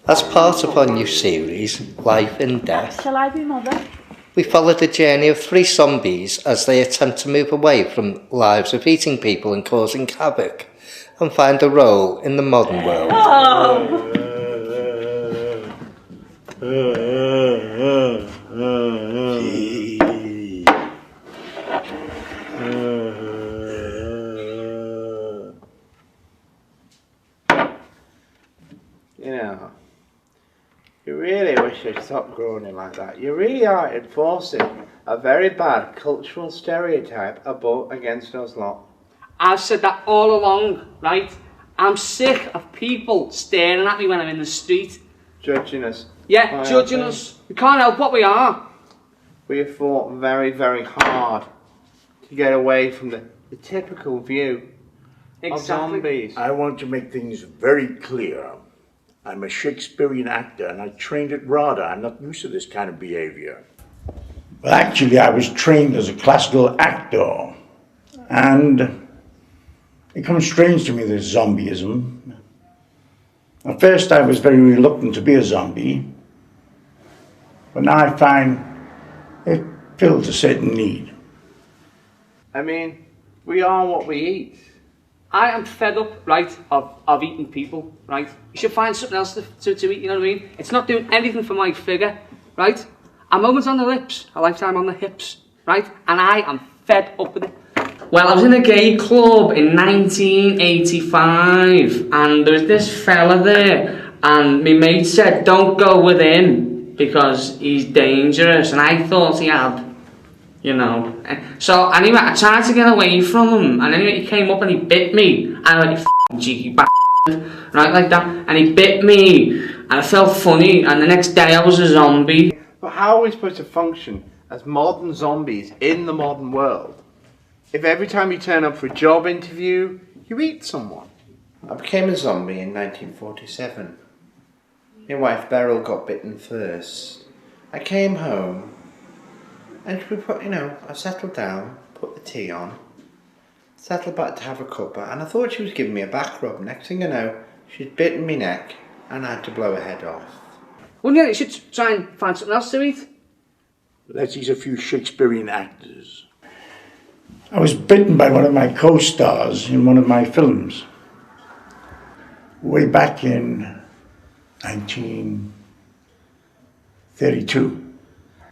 As part of our new series, Life and Death, shall I be mother? We follow the journey of 3 zombies as they attempt to move away from lives of eating people and causing havoc and find a role in the modern world. Oh. You know, you really wish you'd stop groaning like that. You really are enforcing a very bad cultural stereotype against us lot. I've said that all along, right? I'm sick of people staring at me when I'm in the street. Judging us. Yeah, judging us. We can't help what we are. We have fought very, very hard to get away from the typical view of zombies. I want to make things very clear. I'm a Shakespearean actor and I trained at RADA. I'm not used to this kind of behavior. Well, actually, I was trained as a classical actor. And it comes strange to me, this zombieism. At first, I was very reluctant to be a zombie. But now I find it fills a certain need. I mean, we are what we eat. I am fed up, right, of eating people, right? You should find something else to eat, you know what I mean? It's not doing anything for my figure, right? A moment on the lips, a lifetime on the hips, right? And I am fed up with it. Well, I was in a gay club in 1985, and there was this fella there, and my mate said, don't go with him, because he's dangerous, and I thought he had, you know. So anyway, I tried to get away from him, and anyway he came up and he bit me, and I went, you f***ing cheeky bastard, right, like that, and he bit me, and I felt funny, and the next day I was a zombie. But how are we supposed to function as modern zombies in the modern world if every time you turn up for a job interview, you eat someone? I became a zombie in 1947. My wife Beryl got bitten first. I came home and we put, I settled down, put the tea on, settled back to have a cuppa, and I thought she was giving me a back rub. Next thing I know, she'd bitten me neck and I had to blow her head off. Wouldn't you should try and find something else to eat? Let's eat a few Shakespearean actors. I was bitten by one of my co-stars in one of my films. Way back in 1932.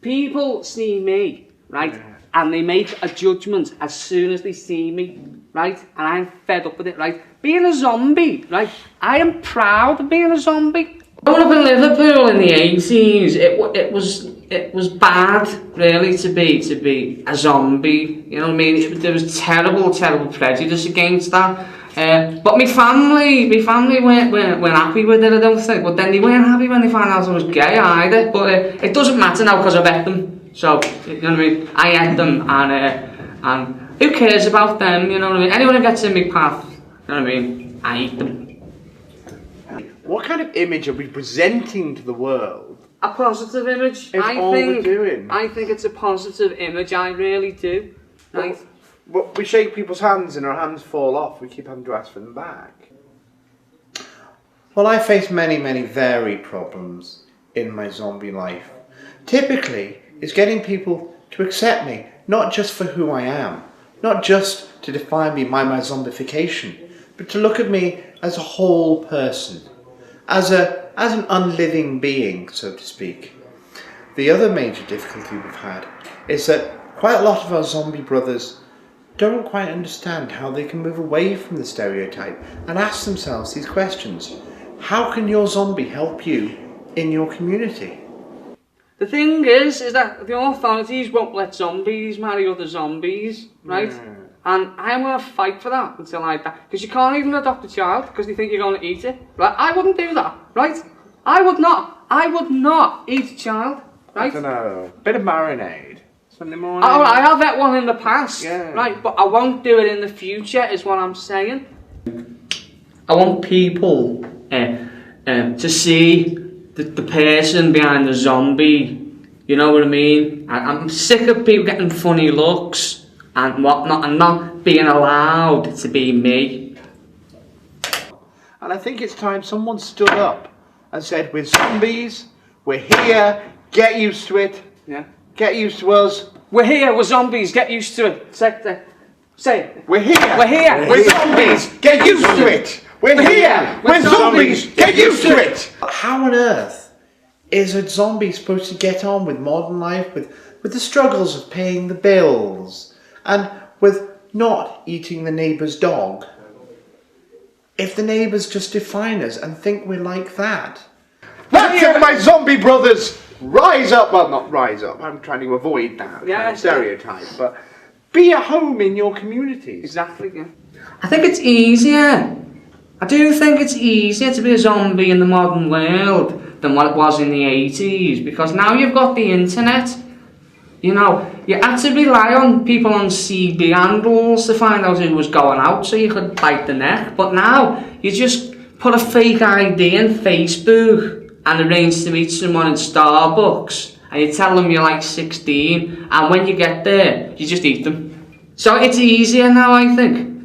People see me, right, and they make a judgment as soon as they see me, right, and I'm fed up with it, right. Being a zombie, right, I am proud of being a zombie. Growing up in Liverpool in the 80s, it was bad, really, to be a zombie, you know what I mean. There was terrible prejudice against that. But my family weren't happy with it, I don't think. But then they weren't happy when they found out I was gay either. But it doesn't matter now because I've ate them. So, you know what I mean? I ate them, and who cares about them, you know what I mean? Anyone who gets in my path, you know what I mean? I eat them. What kind of image are we presenting to the world? A positive image. We're doing. I think it's a positive image, I really do. Right? Well, we shake people's hands and our hands fall off. We keep having to ask for them back. Well, I face many varied problems in my zombie life. Typically, it's getting people to accept me, not just for who I am, not just to define me by my zombification, but to look at me as a whole person, as an unliving being, so to speak. The other major difficulty we've had is that quite a lot of our zombie brothers don't quite understand how they can move away from the stereotype and ask themselves these questions. How can your zombie help you in your community? The thing is that the authorities won't let zombies marry other zombies, right? Yeah. And I'm going to fight for that until I die. Because you can't even adopt a child because they think you're going to eat it, right? I wouldn't do that, right? I would not eat a child, right? I don't know. Bit of marinade. Sunday morning. Oh, I have had one in the past, Yeah. right? But I won't do it in the future, is what I'm saying. I want people to see the person behind the zombie. You know what I mean? I'm sick of people getting funny looks and whatnot, and not being allowed to be me. And I think it's time someone stood up and said, we're zombies, we're here, get used to it, Yeah. get used to us. We're here, we're zombies, get used to it. Say it. We're here, We're here, we're zombies, get used to it. We're here, we're zombies, get used to it. How on earth is a zombie supposed to get on with modern life, with the struggles of paying the bills, and with not eating the neighbour's dog, if the neighbours just define us and think we're like that? That's it, my zombie brothers! Rise up, well, not rise up, I'm trying to avoid that kind of stereotype, but be at home in your communities. Exactly, yeah. I think it's easier. I do think it's easier to be a zombie in the modern world than what it was in the 80s, because now you've got the internet. You know, you had to rely on people on CB handles to find out who was going out so you could bite the neck. But now, you just put a fake ID in Facebook and arrange to meet someone in Starbucks, and you tell them you're like 16, and when you get there, you just eat them. So it's easier now, I think.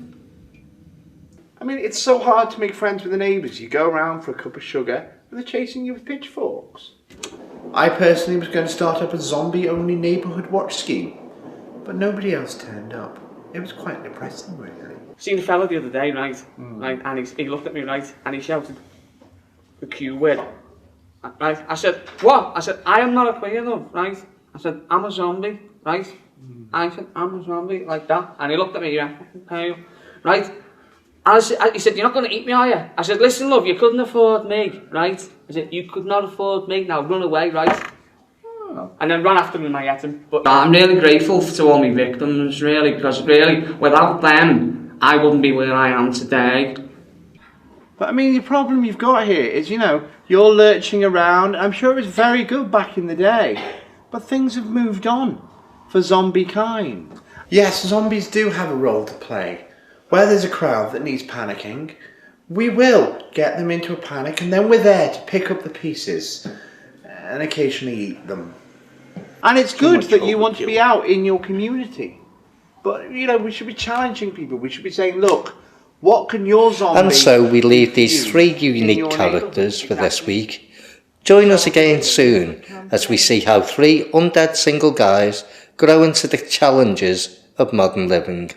I mean, it's so hard to make friends with the neighbours. You go around for a cup of sugar and they're chasing you with pitchforks. I personally was going to start up a zombie-only neighbourhood watch scheme, but nobody else turned up. It was quite depressing, really. Seen a fella the other day, right? Right, and he looked at me, right, and he shouted the Q word. Right, I said, what? I said, I am not a queer though, right? I said, I'm a zombie, right? I said, I'm a zombie, like that. And he looked at me, yeah, pale, right? And he said, you're not going to eat me, are you? I said, listen, love, you couldn't afford me, right? I said, you could not afford me, now run away, right? Oh. And then ran after him and I ate him. But I'm really grateful to all my victims, really, because really, without them, I wouldn't be where I am today. But I mean, the problem you've got here is, you know, you're lurching around. I'm sure it was very good back in the day, but things have moved on for zombie kind. Yes, zombies do have a role to play. Where there's a crowd that needs panicking, we will get them into a panic, and then we're there to pick up the pieces and occasionally eat them. And it's good that you want to be out in your community. But, you know, we should be challenging people. We should be saying, look, what can your zombie... And so we leave these three unique characters for this week. Join us again soon as we see how three undead single guys grow into the challenges of modern living.